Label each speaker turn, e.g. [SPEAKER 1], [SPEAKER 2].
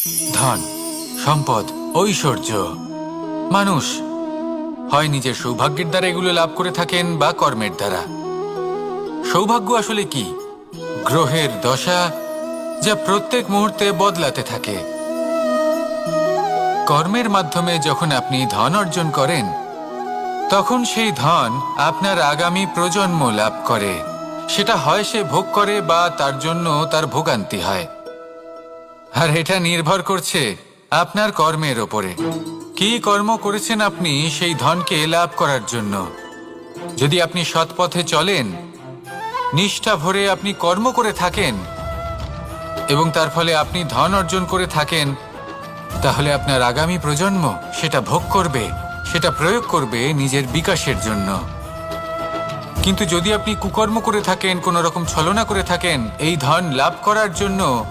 [SPEAKER 1] ধন, সম্পদ, ঐশ্বর্য। মানুষ হয় নিজের সৌভাগ্যের দ্বারা এগুলো লাভ করে থাকেন বা কর্মের দ্বারা। সৌভাগ্য আসলে কি? গ্রহের দশা, যা প্রত্যেক মুহূর্তে বদলাতে থাকে। কর্মের মাধ্যমে যখন আপনি ধন অর্জন করেন, তখন সেই ধন আপনার আগামী প্রজন্ম লাভ করে। সেটা হয় সে ভোগ করে বা তার জন্য তার ভোগান্তি হয়। আর এটা নির্ভর করছে আপনার কর্মের ওপরে। কি কর্ম করেছেন আপনি সেই ধনকে লাভ করার জন্য। যদি আপনি সৎ পথে চলেন, নিষ্ঠা ভরে আপনি কর্ম করে থাকেন এবং তার ফলে আপনি ধন অর্জন করে থাকেন, তাহলে আপনার আগামী প্রজন্ম সেটা ভোগ করবে, সেটা প্রয়োগ করবে নিজের বিকাশের জন্য। কিন্তু যদি আপনি কুকর্ম করে থাকেন, কোনো রকম ছলনা করে থাকেন এই ধন লাভ করার জন্য,